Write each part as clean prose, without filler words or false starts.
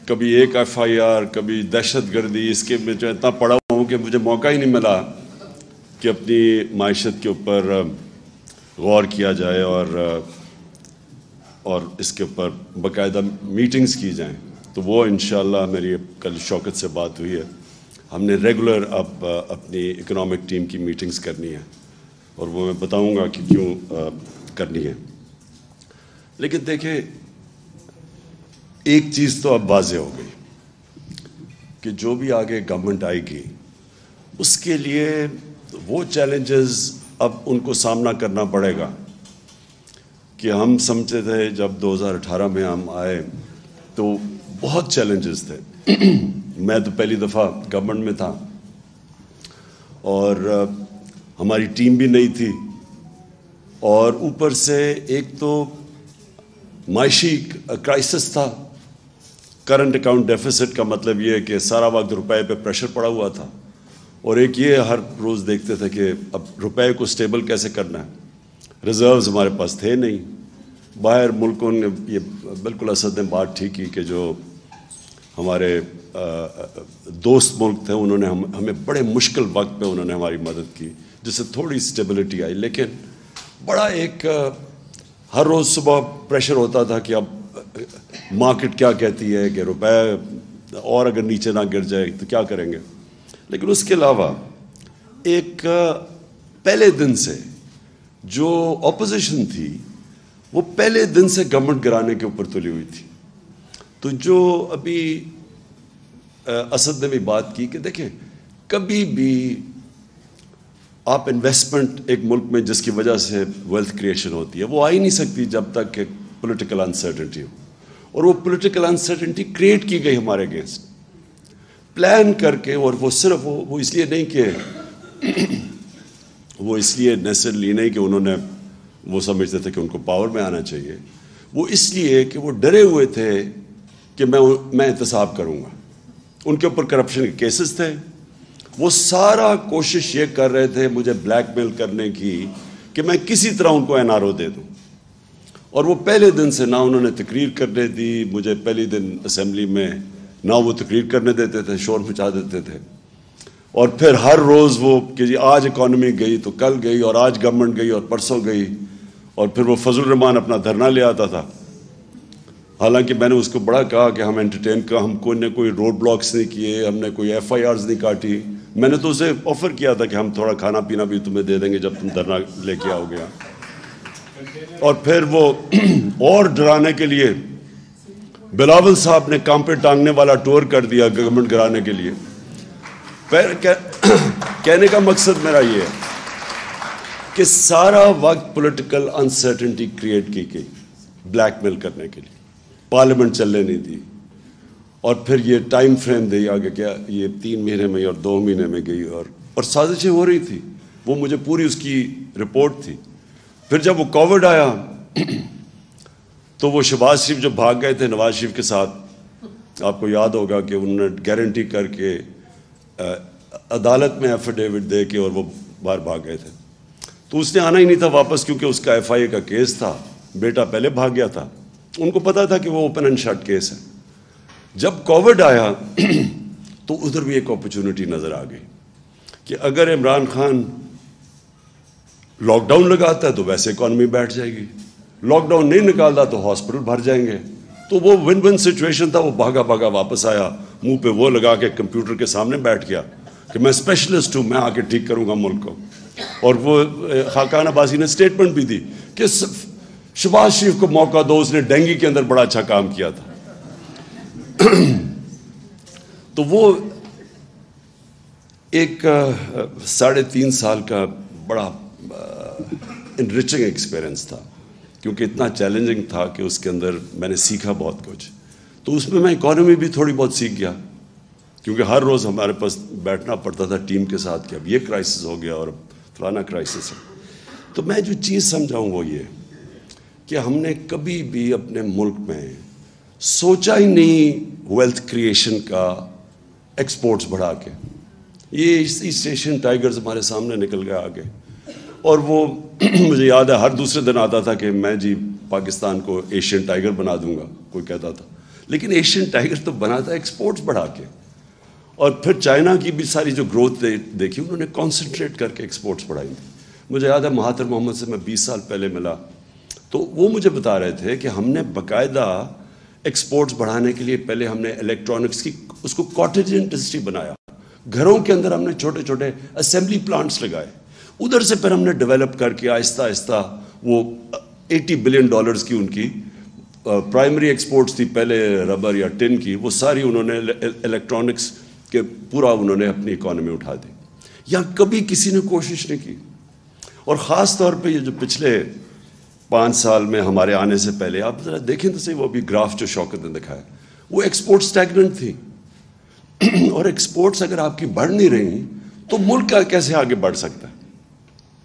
کبھی ایک FIR، کبھی دہشت گردی، اس کے میں جو اتنا پڑا ہوا ہوں کہ مجھے موقع ہی نہیں ملا کہ اپنی معیشت کے اوپر غور کیا جائے اور اس کے اوپر باقاعدہ میٹنگز کی جائیں. تو وہ انشاءاللہ میری کل شوکت سے بات ہوئی ہے. ہم نے ریگولر اب اپنی اکنامک ٹیم کی میٹنگز کرنی ہے اور وہ میں بتاؤں گا کہ کیوں کرنی ہے. لیکن دیکھیں ایک چیز تو اب واضح ہو گئی کہ جو بھی آگے گورنمنٹ آئے گی اس کے لیے وہ چیلنجز اب ان کو سامنا کرنا پڑے گا کہ ہم سمجھتے تھے جب 2018 میں ہم آئے تو بہت چیلنجز تھے. میں تو پہلی دفعہ گورنمنٹ میں تھا اور ہماری ٹیم بھی نہیں تھی اور اوپر سے ایک تو معاشی کرائسس تھا. کرنٹ اکاؤنٹ ڈیفیسٹ کا مطلب یہ ہے کہ سارا وقت روپے پہ پریشر پڑا ہوا تھا اور ایک یہ ہر روز دیکھتے تھے کہ اب روپے کو سٹیبل کیسے کرنا ہے. ریزروز ہمارے پاس تھے نہیں. باہر ملکوں نے یہ بالکل اسد نے بات ٹھیک کی کہ جو ہمارے دوست ملک تھے انہوں نے ہمیں بڑے مشکل وقت پہ انہوں نے ہماری مدد کی جس سے تھوڑی سٹیبلٹی آئی. لیکن بڑا ایک ہر روز صبح پریشر ہوتا تھا کہ اب مارکیٹ کیا کہتی ہے کہ روپے اور اگر نیچے نہ گر جائے تو کیا کریں گے. لیکن اس کے علاوہ ایک پہلے دن سے جو اپوزیشن تھی وہ پہلے دن سے گورنمنٹ گرانے کے اوپر تلی ہوئی تھی. تو جو ابھی اسد نے بھی بات کی کہ دیکھیں کبھی بھی آپ انویسٹمنٹ ایک ملک میں جس کی وجہ سے ویلتھ کریشن ہوتی ہے وہ آ ہی نہیں سکتی جب تک کہ پولیٹیکل انسرٹنٹی ہو. اور وہ پولیٹیکل انسرٹنٹی کریٹ کی گئی ہمارے اگینسٹ پلان کر کے. اور وہ صرف وہ اس لیے نہیں کہ وہ اس لیے نیسرلی نہیں کہ انہوں نے وہ سمجھتے تھے کہ ان کو پاور میں آنا چاہیے. وہ اس لیے کہ وہ ڈرے ہوئے تھے کہ میں احتساب کروں گا. ان کے اوپر کرپشن کے کیسز تھے. وہ سارا کوشش یہ کر رہے تھے مجھے بلیک میل کرنے کی کہ میں کسی طرح ان کو NRO دے دوں. اور وہ پہلے دن سے نہ انہوں نے تقریر کرنے دی. مجھے پہلی دن اسمبلی میں نہ وہ تقریر کرنے دیتے تھے، شور مچا دیتے تھے. اور پھر ہر روز وہ کہ جی آج اکانومی گئی تو کل گئی اور آج گورنمنٹ گئی اور پرسوں گئی. اور پھر وہ فضل الرحمان اپنا دھرنا لے آتا تھا. حالانکہ میں نے اس کو بڑا کہا کہ ہم انٹرٹین کا ہم کوئی روڈ بلاکس نہیں کیے، ہم نے کوئی FIRs نہیں کاٹی. میں نے تو اسے آفر کیا تھا کہ ہم تھوڑا کھانا پینا بھی تمہیں دے دیں گے جب تم دھرنا لے کے آؤ گے. اور پھر وہ اور ڈرانے کے لیے بلاول صاحب نے کام پہ ٹانگنے والا ٹور کر دیا گورنمنٹ گرانے کے لیے. کہنے کا مقصد میرا یہ ہے کہ سارا وقت پولیٹیکل انسرٹنٹی کریٹ کی گئی بلیک میل کرنے کے لیے. پارلیمنٹ چلنے نہیں دی. اور پھر یہ ٹائم فریم دی آگے کیا یہ 3 مہینے میں اور 2 مہینے میں گئی اور سازشیں ہو رہی تھی. وہ مجھے پوری اس کی رپورٹ تھی. پھر جب وہ کووڈ آیا تو وہ شہباز شریف جو بھاگ گئے تھے نواز شریف کے ساتھ، آپ کو یاد ہوگا کہ انہوں نے گارنٹی کر کے عدالت میں ایفیڈیوٹ دے کے اور وہ باہر بھاگ گئے تھے. تو اس نے آنا ہی نہیں تھا واپس کیونکہ اس کا FIA کا کیس تھا. بیٹا پہلے بھاگ گیا تھا. ان کو پتا تھا کہ وہ اوپن اینڈ شٹ کیس ہے. جب کووڈ آیا تو ادھر بھی ایک اپرچونٹی نظر آ گئی کہ اگر عمران خان لاک ڈاؤن لگاتا ہے تو ویسے اکانومی بیٹھ جائے گی، لاک ڈاؤن نہیں نکالتا تو ہاسپٹل بھر جائیں گے. تو وہ ون ون سچویشن تھا. وہ بھاگا واپس آیا، منہ پہ وہ لگا کے کمپیوٹر کے سامنے بیٹھ گیا کہ میں اسپیشلسٹ ہوں، میں آ کے ٹھیک کروں گا ملک کو. اور وہ خاقان عباسی نے اسٹیٹمنٹ بھی دی کہ شہباز شریف کو موقع دو، اس نے ڈینگی کے اندر بڑا اچھا کام کیا تھا. تو وہ ایک 3.5 سال کا بڑا انریچنگ ایکسپیرئنس تھا کیونکہ اتنا چیلنجنگ تھا کہ اس کے اندر میں نے سیکھا بہت کچھ. تو اس میں اکانومی بھی تھوڑی بہت سیکھ گیا کیونکہ ہر روز ہمارے پاس بیٹھنا پڑتا تھا ٹیم کے ساتھ کہ اب یہ کرائسس ہو گیا اور فلانا کرائسس ہے. تو میں جو چیز سمجھاؤں وہ یہ کہ ہم نے کبھی بھی اپنے ملک میں سوچا ہی نہیں ویلتھ کریشن کا ایکسپورٹس بڑھا کے. یہ ایسٹ ایشین ٹائیگرز ہمارے سامنے نکل گئے آگے. اور وہ مجھے یاد ہے ہر دوسرے دن آتا تھا کہ میں جی پاکستان کو ایشین ٹائیگر بنا دوں گا، کوئی کہتا تھا. لیکن ایشین ٹائگر تو بنا تھا ایکسپورٹس بڑھا کے. اور پھر چائنا کی بھی ساری جو گروتھ دیکھی انہوں نے کانسنٹریٹ کر کے ایکسپورٹس بڑھائی تھی. مجھے یاد ہے مہاتر محمد سے میں 20 سال پہلے ملا تو وہ مجھے بتا رہے تھے کہ ہم نے باقاعدہ ایکسپورٹس بڑھانے کے لیے پہلے ہم نے الیکٹرانکس کی اس کو کاٹیج انڈسٹری بنایا. گھروں کے اندر ہم نے چھوٹے چھوٹے اسمبلی پلانٹس لگائے. ادھر سے پھر ہم نے ڈیولپ کر کے آہستہ آہستہ وہ $80 بلین کی ان کی پرائمری ایکسپورٹس تھی پہلے ربر یا ٹن کی, وہ ساری انہوں نے الیکٹرانکس کے پورا انہوں نے اپنی اکانومی اٹھا دی. یہاں کبھی کسی نے کوشش نہیں کی. اور خاص طور پہ یہ جو پچھلے 5 سال میں ہمارے آنے سے پہلے آپ ذرا دیکھیں تو صحیح, وہ ابھی گراف جو شوکت نے دکھایا وہ ایکسپورٹ اسٹیگننٹ تھی. اور ایکسپورٹس اگر آپ کی بڑھ نہیں رہی تو ملک کا کیسے آگے بڑھ سکتا ہے؟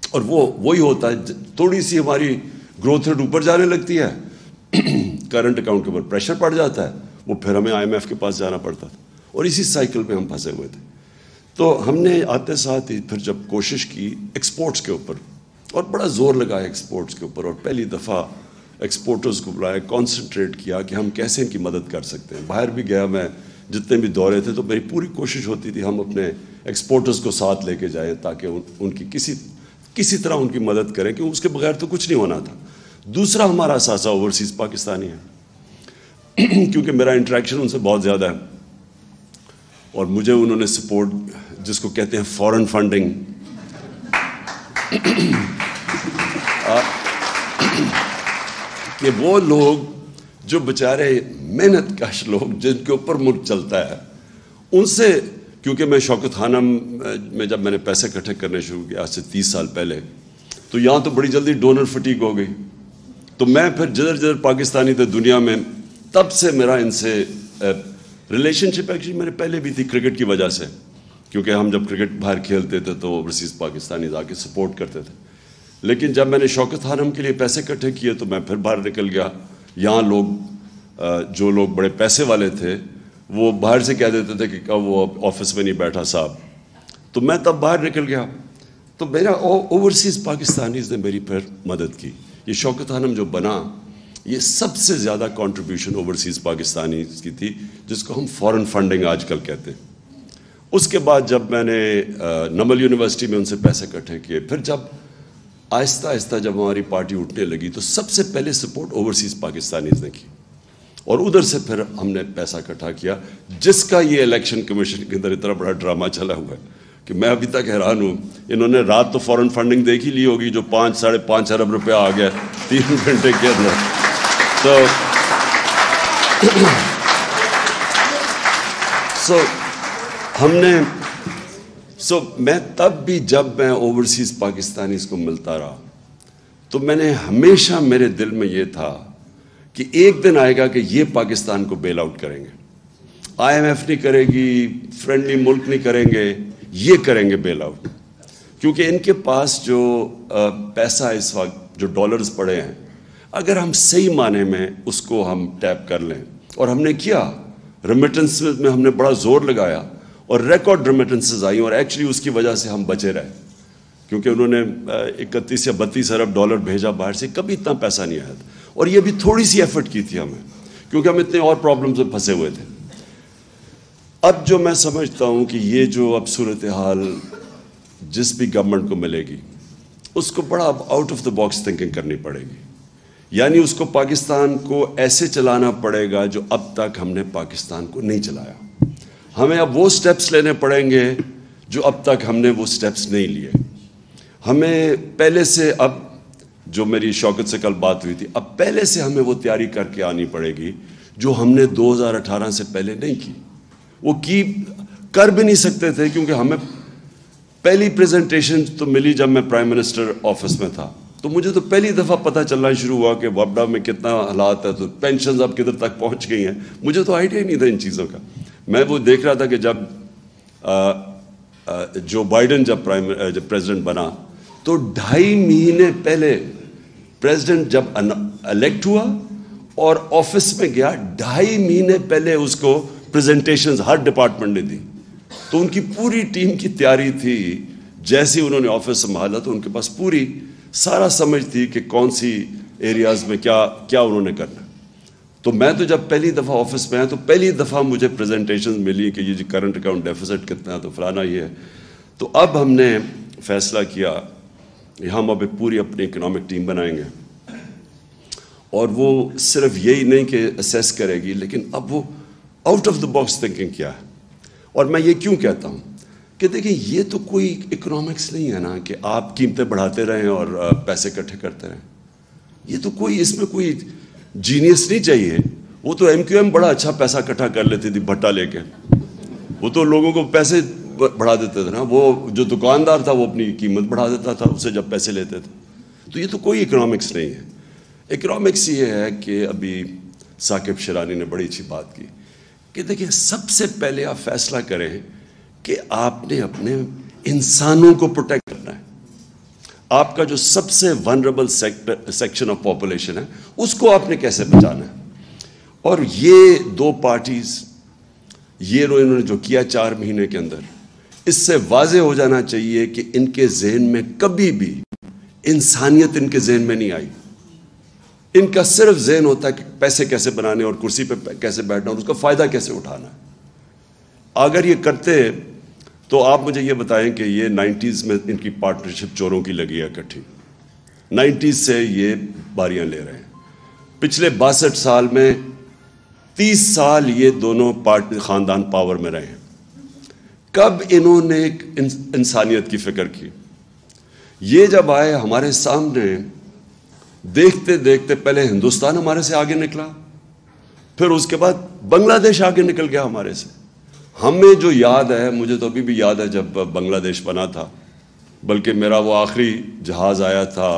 اور وہی ہوتا ہے, تھوڑی سی ہماری گروتھ ریٹ اوپر جانے لگتی ہے, کرنٹ اکاؤنٹ کے اوپر پریشر پڑ جاتا ہے, وہ پھر ہمیں IMF کے پاس جانا پڑتا تھا. اور اسی سائیکل میں ہم پھنسے ہوئے تھے. تو ہم نے آتے ساتھ ہی پھر جب کوشش کی ایکسپورٹس کے اوپر اور بڑا زور لگایا ایکسپورٹس کے اوپر, اور پہلی دفعہ ایکسپورٹرز کو بلایا, کانسنٹریٹ کیا کہ ہم کیسے ان کی مدد کر سکتے ہیں. باہر بھی گیا میں, جتنے بھی دورے تھے تو میری پوری کوشش ہوتی تھی ہم اپنے ایکسپورٹرز کو ساتھ لے کے جائیں تاکہ ان کی کسی طرح ان کی مدد کریں, کہ اس کے بغیر تو کچھ نہیں ہونا تھا. دوسرا ہمارا اثاثہ اوورسیز پاکستانی ہے, کیونکہ میرا انٹریکشن ان سے بہت زیادہ ہے اور مجھے انہوں نے سپورٹ, جس کو کہتے ہیں فورن فنڈنگ, کہ وہ لوگ جو بیچارے محنت کش لوگ جن کے اوپر ملک چلتا ہے, ان سے, کیونکہ میں شوکت خانم میں جب میں نے پیسے اکٹھے کرنے شروع کیا آج سے 30 سال پہلے, تو یہاں تو بڑی جلدی ڈونر فٹیگ ہو گئی. تو میں پھر جدھر پاکستانی تھے دنیا میں, تب سے میرا ان سے ریلیشن شپ ایکچولی میرے پہلے بھی تھی کرکٹ کی وجہ سے, کیونکہ ہم جب کرکٹ باہر کھیلتے تھے تو اوورسیز پاکستانی آ کے سپورٹ کرتے تھے. لیکن جب میں نے شوکت خانم کے لیے پیسے اکٹھے کیے تو میں پھر باہر نکل گیا. یہاں لوگ جو لوگ بڑے پیسے والے تھے وہ باہر سے کہہ دیتے تھے کہ کب وہ آفس میں نہیں بیٹھا صاحب, تو میں تب باہر نکل گیا. تو میرا اوورسیز پاکستانیز نے میری پھر مدد کی. یہ شوکت خانم جو بنا, یہ سب سے زیادہ کنٹریبیوشن اوورسیز پاکستانیز کی تھی, جس کو ہم فورن فنڈنگ آج کل کہتے ہیں. اس کے بعد جب میں نے نمل یونیورسٹی میں ان سے پیسے اکٹھے کیے, پھر جب آہستہ آہستہ جب ہماری پارٹی اٹھنے لگی تو سب سے پہلے سپورٹ اوورسیز پاکستانیز نے کی, اور ادھر سے پھر ہم نے پیسہ اکٹھا کیا, جس کا یہ الیکشن کمیشن کے اندر اتنا بڑا ڈرامہ چلا ہوا ہے کہ میں ابھی تک حیران ہوں. انہوں نے رات تو فورن فنڈنگ دیکھ ہی لی ہوگی, جو 5-5.5 ارب روپیہ آ گیا 3 گھنٹے کے اندر. میں تب بھی جب میں اوورسیز پاکستانیز کو ملتا رہا تو میں نے ہمیشہ, میرے دل میں یہ تھا کہ ایک دن آئے گا کہ یہ پاکستان کو بیل آؤٹ کریں گے. IMF نہیں کرے گی, فرینڈلی ملک نہیں کریں گے, یہ کریں گے بیل آؤٹ. کیونکہ ان کے پاس جو پیسہ اس وقت جو ڈالرز پڑے ہیں, اگر ہم صحیح معنی میں اس کو ہم ٹیپ کر لیں, اور ہم نے کیا, ریمیٹنس میں ہم نے بڑا زور لگایا اور ریکارڈ ریمیٹنسز آئیں, اور ایکچولی اس کی وجہ سے ہم بچے رہے, کیونکہ انہوں نے 31 یا 32 ارب ڈالر بھیجا باہر سے, کبھی اتنا پیسہ نہیں آیا تھا. اور یہ بھی تھوڑی سی ایفرٹ کی تھی ہمیں, کیونکہ ہم اتنے اور پرابلمز میں پھنسے ہوئے تھے. اب جو میں سمجھتا ہوں کہ یہ جو اب صورتحال جس بھی گورنمنٹ کو ملے گی, اس کو بڑا اب out of the box thinking کرنی پڑے گی. یعنی اس کو پاکستان کو ایسے چلانا پڑے گا جو اب تک ہم نے پاکستان کو نہیں چلایا. ہمیں اب وہ سٹیپس لینے پڑیں گے جو اب تک ہم نے وہ سٹیپس نہیں لیے. ہمیں پہلے سے, اب جو میری شوکت سے کل بات ہوئی تھی, اب پہلے سے ہمیں وہ تیاری کر کے آنی پڑے گی جو ہم نے 2018 سے پہلے نہیں کی. وہ کر بھی نہیں سکتے تھے, کیونکہ ہمیں پہلی پریزنٹیشن تو ملی جب میں پرائم منسٹر آفس میں تھا, تو مجھے تو پہلی دفعہ پتہ چلنا شروع ہوا کہ وابڈا میں کتنا حالات ہے, تو پینشنز اب کدھر تک پہنچ گئی ہیں. مجھے تو آئیڈیا ہی نہیں تھا ان چیزوں کا. میں وہ دیکھ رہا تھا کہ جب جو بائیڈن جب پریزیڈنٹ بنا تو 2.5 مہینے پہلے پریزیڈنٹ جب الیکٹ ہوا اور آفس میں گیا, 2.5 مہینے پہلے اس کو پریزنٹیشنز ہر ڈپارٹمنٹ نے دی. تو ان کی پوری ٹیم کی تیاری تھی, جیسے انہوں نے آفس سنبھالا تو ان کے پاس پوری سارا سمجھ تھی کہ کون سی ایریاز میں کیا انہوں نے کرنا. تو میں تو جب پہلی دفعہ آفس میں آیا تو پہلی دفعہ مجھے پریزنٹیشن ملی کہ یہ جی کرنٹ اکاؤنٹ ڈیفیسٹ کتنا ہے تو فلانا یہ ہے. تو اب ہم نے فیصلہ کیا ہم اب پوری اپنی اکنامک ٹیم بنائیں گے, اور وہ صرف یہی نہیں کہ اسیس کرے گی, لیکن اب وہ out of the box thinking کیا ہے. اور میں یہ کیوں کہتا ہوں کہ دیکھیں یہ تو کوئی اکنامکس نہیں ہے نا کہ آپ قیمتیں بڑھاتے رہیں اور پیسے اکٹھے کرتے رہیں. یہ تو کوئی اس میں کوئی جینیس نہیں چاہیے. وہ تو ایم کیو ایم بڑا اچھا پیسہ اکٹھا کر لیتی تھی بھٹا لے کے, وہ تو لوگوں کو پیسے بڑھا دیتے تھے نا. وہ جو دکاندار تھا وہ اپنی قیمت بڑھا دیتا تھا اسے جب پیسے لیتے تھے. تو یہ تو کوئی اکنامکس نہیں ہے. اکنامکس یہ ہے کہ ابھی ثاقب شیرانی نے بڑی اچھی بات کی کہ دیکھیں سب سے پہلے آپ فیصلہ کریں کہ آپ نے اپنے انسانوں کو پروٹیکٹ کرنا ہے. آپ کا جو سب سے ونربل سیکشن آف پاپولیشن ہے اس کو آپ نے کیسے بچانا ہے. اور یہ دو پارٹیز یہ انہوں نے جو کیا 4 مہینے کے اندر, اس سے واضح ہو جانا چاہیے کہ ان کے ذہن میں کبھی بھی انسانیت ان کے ذہن میں نہیں آئی. ان کا صرف ذہن ہوتا ہے کہ پیسے کیسے بنانے اور کرسی پہ کیسے بیٹھنا اور اس کا فائدہ کیسے اٹھانا ہے. اگر یہ کرتے تو آپ مجھے یہ بتائیں کہ یہ 90s میں ان کی پارٹنرشپ چوروں کی لگی ہے اکٹھی. 90s سے یہ باریاں لے رہے ہیں. پچھلے 62 سال میں 30 سال یہ دونوں خاندان پاور میں رہے ہیں. کب انہوں نے ایک انسانیت کی فکر کی؟ یہ جب آئے ہمارے سامنے دیکھتے دیکھتے پہلے ہندوستان ہمارے سے آگے نکلا, پھر اس کے بعد بنگلہ دیش آگے نکل گیا ہمارے سے. ہمیں جو یاد ہے, مجھے تو ابھی بھی یاد ہے جب بنگلہ دیش بنا تھا, بلکہ میرا وہ آخری جہاز آیا تھا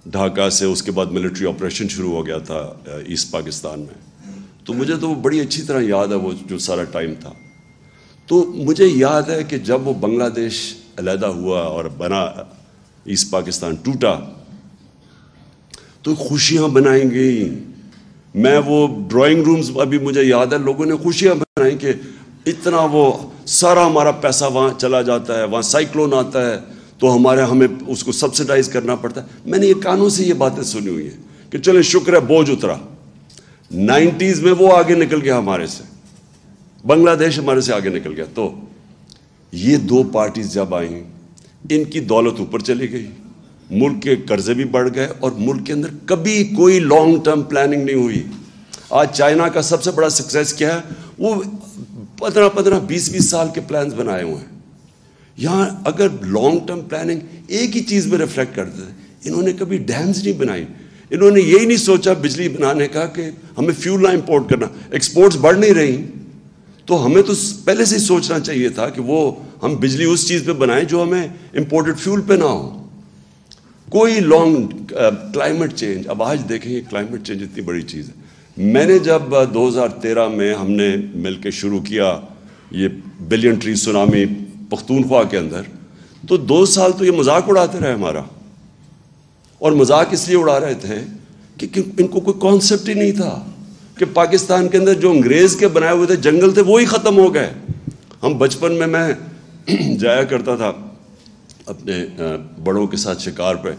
ڈھاکہ سے, اس کے بعد ملٹری آپریشن شروع ہو گیا تھا ایسٹ پاکستان میں. تو مجھے تو وہ بڑی اچھی طرح یاد ہے وہ جو سارا ٹائم تھا. تو مجھے یاد ہے کہ جب وہ بنگلہ دیش علیحدہ ہوا اور بنا, ایسٹ پاکستان ٹوٹا, تو خوشیاں بنائی گئیں. میں وہ ڈرائنگ رومز ابھی مجھے یاد ہے, لوگوں نے خوشیاں بنائیں کہ اتنا وہ سارا ہمارا پیسہ وہاں چلا جاتا ہے, وہاں سائیکلون آتا ہے تو ہمیں اس کو سبسیڈائز کرنا پڑتا ہے. میں نے یہ کانوں سے یہ باتیں سنی ہوئی ہیں کہ چلیں شکر ہے بوجھ اترا. 90s میں وہ آگے نکل گیا ہمارے سے, بنگلہ دیش ہمارے سے آگے نکل گیا. تو یہ دو پارٹیز جب آئیں ان کی دولت اوپر چلی گئی, ملک کے قرضے بھی بڑھ گئے, اور ملک کے اندر کبھی کوئی لانگ ٹرم پلاننگ نہیں ہوئی. آج چائنا کا سب سے بڑا سکسیس کیا ہے, وہ 15-20 سال کے پلانز بنائے ہوئے ہیں. یہاں اگر لانگ ٹرم پلاننگ ایک ہی چیز میں ریفلیکٹ کرتے تھے, انہوں نے کبھی ڈیمز نہیں بنائی. انہوں نے یہی نہیں سوچا بجلی بنانے کا کہ ہمیں فیول نہ امپورٹ کرنا. ایکسپورٹس بڑھ نہیں رہی تو ہمیں تو پہلے سے ہی سوچنا چاہیے تھا کہ وہ ہم بجلی اس چیز پہ بنائیں جو ہمیں امپورٹڈ فیول پہ نہ ہو. کوئی لانگ کلائمیٹ چینج, اب آج دیکھیں یہ کلائمیٹ چینج اتنی بڑی چیز ہے. میں نے جب 2013 میں ہم نے مل کے شروع کیا یہ بلین ٹری سونامی پختونخوا کے اندر, تو 2 سال تو یہ مذاق اڑاتے رہے ہمارا. اور مذاق اس لیے اڑا رہے تھے کہ ان کو کوئی کانسیپٹ ہی نہیں تھا کہ پاکستان کے اندر جو انگریز کے بنائے ہوئے تھے جنگل تھے وہی ختم ہو گئے. ہم بچپن میں جایا کرتا تھا اپنے بڑوں کے ساتھ شکار پہ,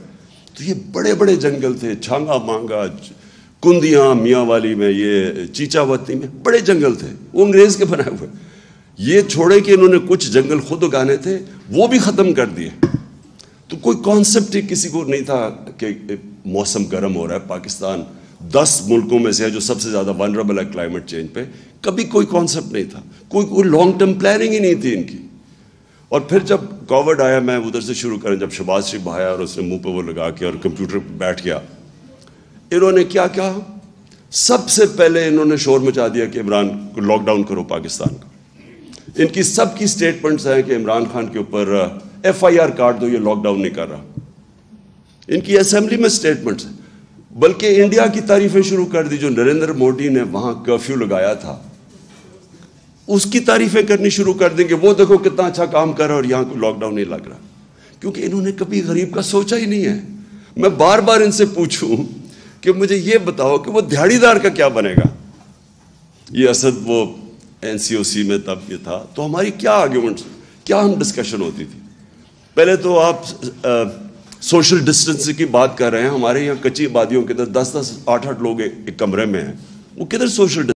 تو یہ بڑے بڑے جنگل تھے, چھانگا مانگا, کندیاں, میاں والی میں, یہ چیچا وتی میں بڑے جنگل تھے, وہ انگریز کے بنائے ہوئے. یہ چھوڑے کہ انہوں نے کچھ جنگل خود اگانے تھے وہ بھی ختم کر دیے. تو کوئی کانسیپٹ ہی کسی کو نہیں تھا کہ موسم گرم ہو رہا ہے. پاکستان 10 ملکوں میں سے ہے جو سب سے زیادہ ونربل ہے کلائمیٹ چینج پہ. کبھی کوئی کانسیپٹ نہیں تھا, کوئی لانگ ٹرم پلاننگ ہی نہیں تھی ان کی. اور پھر جب کووڈ آیا, میں ادھر سے شروع کریں, جب شہباز شریف آیا اور اس نے منہ پہ وہ لگا کے اور کمپیوٹر پہ بیٹھ گیا, انہوں نے کیا کہا, سب سے پہلے انہوں نے شور مچا دیا کہ عمران کو لاک ڈاؤن کرو پاکستان کا. ان کی سب کی سٹیٹمنٹس ہیں کہ عمران خان کے اوپر FIR کاٹ دو, یہ لاک ڈاؤن نہیں کر رہا. ان کی اسمبلی میں سٹیٹمنٹس ہیں. بلکہ انڈیا کی تعریفیں شروع کر دی, جو نریندر مودی نے وہاں کرفیو لگایا تھا اس کی تعریفیں کرنی شروع کر دیں گے, وہ دیکھو کتنا اچھا کام کر رہا ہے اور یہاں کوئی لاک ڈاؤن نہیں لگ رہا. کیونکہ انہوں نے کبھی غریب کا سوچا ہی نہیں ہے. میں بار بار ان سے پوچھوں کہ مجھے یہ بتاؤ کہ وہ دہاڑی دار کا کیا بنے گا. یہ اسد وہ NCOC میں تب یہ تھا, تو ہماری کیا آرگیومنٹس, کیا ہم ڈسکشن ہوتی تھی. پہلے تو آپ سوشل ڈسٹینس کی بات کر رہے ہیں, ہمارے یہاں کچی آبادیوں کے اندر 10-10, 8-8 لوگ ایک کمرے میں ہیں, وہ کدھر سوشل